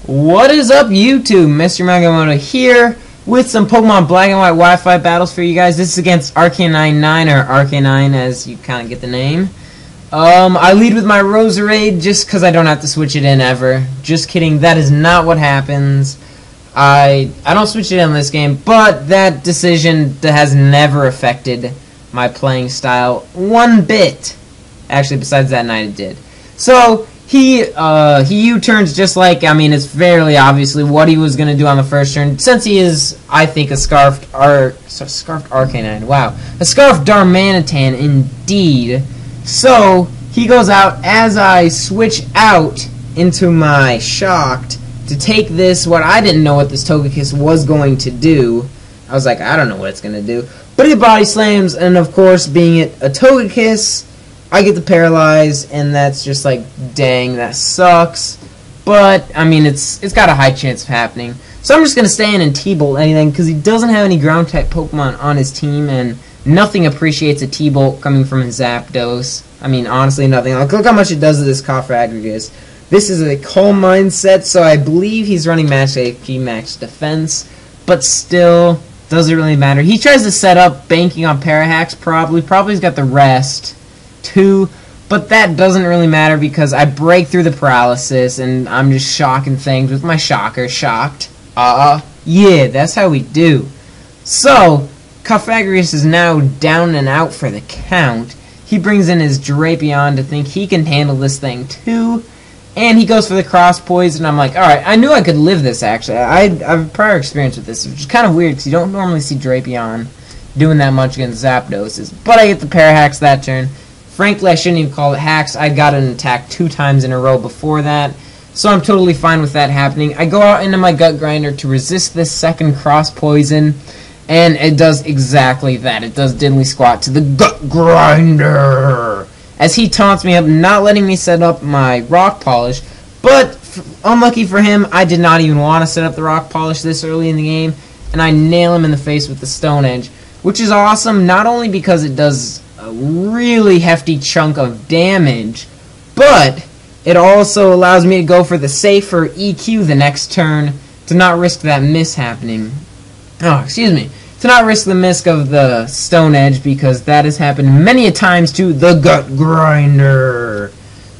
What is up, YouTube? Mr. Magamoto here with some Pokemon Black and White Wi-Fi battles for you guys. This is against VsArchanine9, or Arcanine as you kind of get the name. I lead with my Roserade just because I don't have to switch it in ever. Just kidding, that is not what happens. I don't switch it in this game, but that decision has never affected my playing style one bit. Actually, besides that night it did. So he U-turns just like, I mean, it's fairly obviously what he was going to do on the first turn, since he is, I think, a Scarfed Arcanine. Wow. A Scarfed Darmanitan, indeed. So, he goes out as I switch out into my Shocked to take this, what I didn't know what this Togekiss was going to do. I was like, I don't know what it's going to do. But he body slams, and of course, being it a Togekiss, I get the Paralyze, and that's just like, dang, that sucks. But, I mean, it's got a high chance of happening. So I'm just going to stay in and T-Bolt anything, because he doesn't have any Ground-type Pokemon on his team, and nothing appreciates a T-Bolt coming from his Zapdos. I mean, honestly, nothing. Like, look how much it does to this Cofagrigus. This is a Calm Mindset, so I believe he's running Max HP, Max Defense, but still, doesn't really matter. He tries to set up banking on Parahacks, probably. Probably he's got the rest too, but that doesn't really matter because I break through the paralysis and I'm just shocking things with my Shocker. Shocked. Yeah, that's how we do. So, Cofagrigus is now down and out for the count. He brings in his Drapion to think he can handle this thing too, and he goes for the Cross Poison. I'm like, alright, I knew I could live this actually. I have prior experience with this, which is kind of weird because you don't normally see Drapion doing that much against Zapdoses, but I get the Parahacks that turn. Frankly, I shouldn't even call it hacks. I got an attack 2 times in a row before that, so I'm totally fine with that happening. I go out into my Gut Grinder to resist this second Cross Poison, and it does exactly that. It does diddly squat to the Gut Grinder, as he taunts me up, not letting me set up my Rock Polish, but unlucky for him, I did not even want to set up the Rock Polish this early in the game, and I nail him in the face with the Stone Edge, which is awesome, not only because it does a really hefty chunk of damage, but it also allows me to go for the safer EQ the next turn to not risk that miss happening. Oh, excuse me. To not risk the miss of the Stone Edge, because that has happened many a times to the Gut Grinder.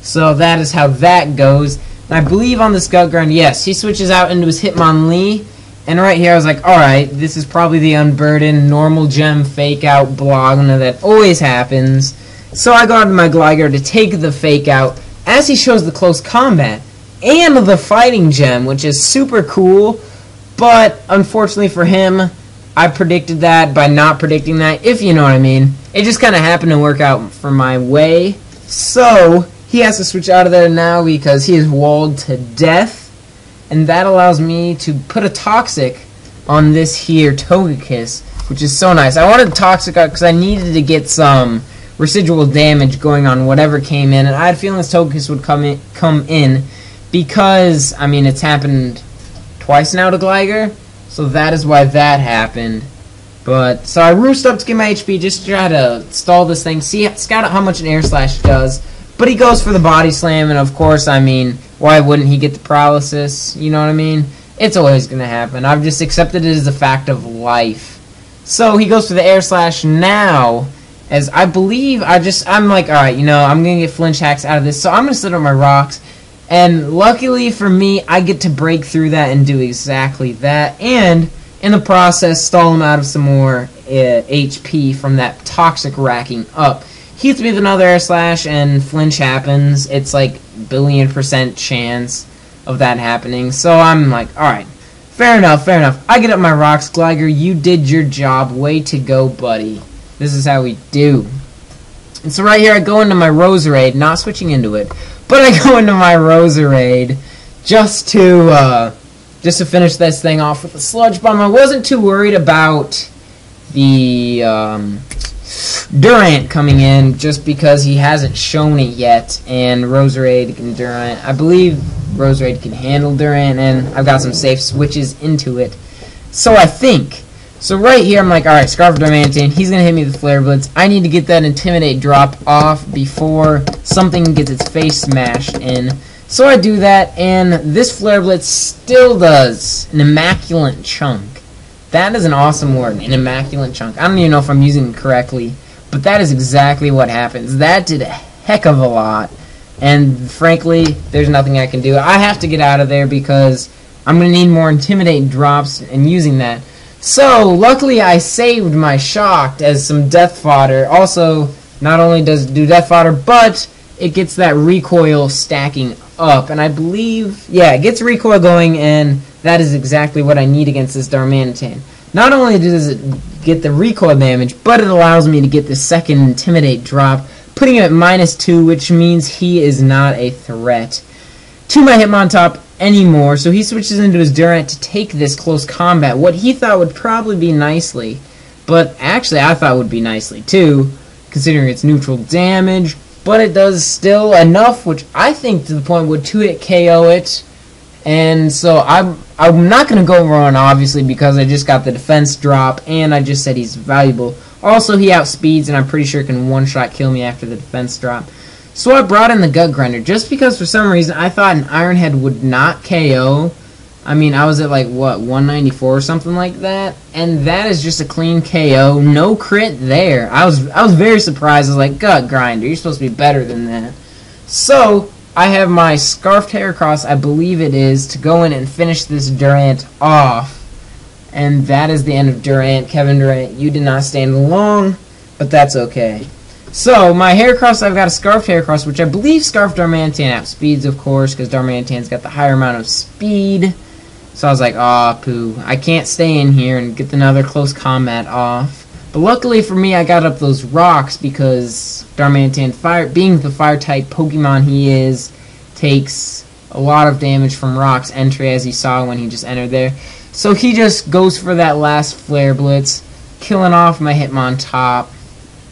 So that is how that goes. And I believe on this Gut Grinder, yes, he switches out into his Hitmonlee. And right here I was like, alright, this is probably the unburdened normal gem fake out Blogna that always happens. So I go out to my Gligar to take the fake out as he shows the close combat and the fighting gem, which is super cool. But unfortunately for him, I predicted that by not predicting that, if you know what I mean. It just kind of happened to work out for my way. So he has to switch out of there now because he is walled to death. And that allows me to put a Toxic on this here Togekiss, which is so nice. I wanted Toxic out because I needed to get some residual damage going on whatever came in, and I had a feeling this Togekiss would come in because, I mean, it's happened twice now to Gligar, so that is why that happened. But so I roost up to get my HP just to try to stall this thing, scout out how much an Air Slash does. But he goes for the Body Slam, and of course, I mean, why wouldn't he get the Paralysis? You know what I mean? It's always going to happen. I've just accepted it as a fact of life. So he goes for the Air Slash now, as I believe I'm like, alright, you know, I'm going to get Flinch Hacks out of this, so I'm going to set up my Rocks. And luckily for me, I get to break through that and do exactly that, and in the process, stall him out of some more HP from that Toxic racking up. He hits me with another Air Slash, and Flinch happens. It's like billion% chance of that happening. So I'm like, alright, fair enough, fair enough. I get up my Rocks, Gligar, you did your job. Way to go, buddy. This is how we do. And so right here, I go into my Roserade, not switching into it, but I go into my Roserade just to finish this thing off with a Sludge Bomb. I wasn't too worried about the Durant coming in just because he hasn't shown it yet, and Roserade and Durant, I believe Roserade can handle Durant, and I've got some safe switches into it. So I think. So right here I'm like, alright, Scarf Darmanitan, he's going to hit me with Flare Blitz. I need to get that Intimidate drop off before something gets its face smashed in. So I do that, and this Flare Blitz still does an immaculate chunk. That is an awesome word, an immaculate chunk. I don't even know if I'm using it correctly, but that is exactly what happens. That did a heck of a lot, and frankly, there's nothing I can do. I have to get out of there because I'm going to need more Intimidate drops and using that. So, luckily I saved my Shocked as some death fodder. Also, not only does it do death fodder, but it gets that recoil stacking up. And I believe, yeah, it gets recoil going, and that is exactly what I need against this Darmanitan. Not only does it get the recoil damage, but it allows me to get the second Intimidate drop, putting him at -2, which means he is not a threat to my Hitmontop anymore. So he switches into his Durant to take this close combat, what he thought would probably be nicely, but actually I thought would be nicely too, considering its neutral damage, but it does still enough, which I think to the point would 2-hit KO it. And so I'm not going to go Rowan, obviously, because I just got the defense drop, and I just said he's valuable. Also, he outspeeds, and I'm pretty sure can one-shot kill me after the defense drop. So I brought in the Gut Grinder, just because for some reason I thought an Iron Head would not KO. I mean, I was at like, what, 194 or something like that? And that is just a clean KO, no crit there. I was very surprised. I was like, Gut Grinder, you're supposed to be better than that. So I have my Scarfed Heracross, I believe it is, to go in and finish this Durant off. And that is the end of Durant. Kevin Durant, you did not stand long, but that's okay. So, my Heracross, I've got a Scarfed Heracross, which I believe Scarfed Darmanitan outspeeds, of course, because Darmanitan's got the higher amount of speed. So I was like, aw, poo. I can't stay in here and get another close combat off. But luckily for me, I got up those rocks because Darmanitan, being the fire-type Pokemon he is, takes a lot of damage from rocks entry, as you saw when he just entered there. So he just goes for that last Flare Blitz, killing off my Hitmontop.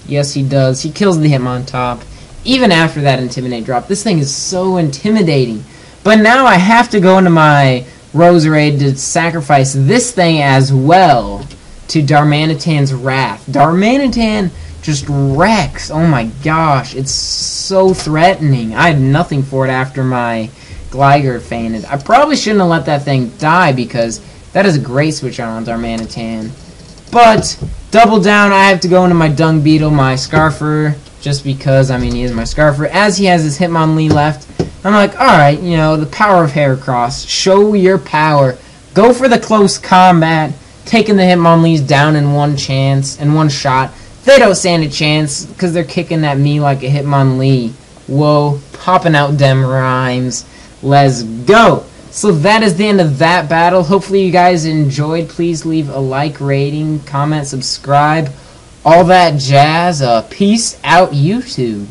Yes, he does. He kills the Hitmontop. Even after that Intimidate drop. This thing is so intimidating. But now I have to go into my Roserade to sacrifice this thing as well to Darmanitan's Wrath. Darmanitan just wrecks. Oh my gosh. It's so threatening. I had nothing for it after my Gligar fainted. I probably shouldn't have let that thing die because that is a great switch on Darmanitan. But, double down, I have to go into my Dung Beetle, my Scarfer, just because, I mean, he is my Scarfer, as he has his Hitmonlee left. I'm like, alright, you know, the power of Heracross. Show your power. Go for the close combat, taking the Hitmonlees down in one shot. They don't stand a chance, because they're kicking at me like a Hitmonlee. Whoa, popping out dem rhymes. Let's go! So that is the end of that battle. Hopefully you guys enjoyed. Please leave a like, rating, comment, subscribe, all that jazz. Peace out, YouTube.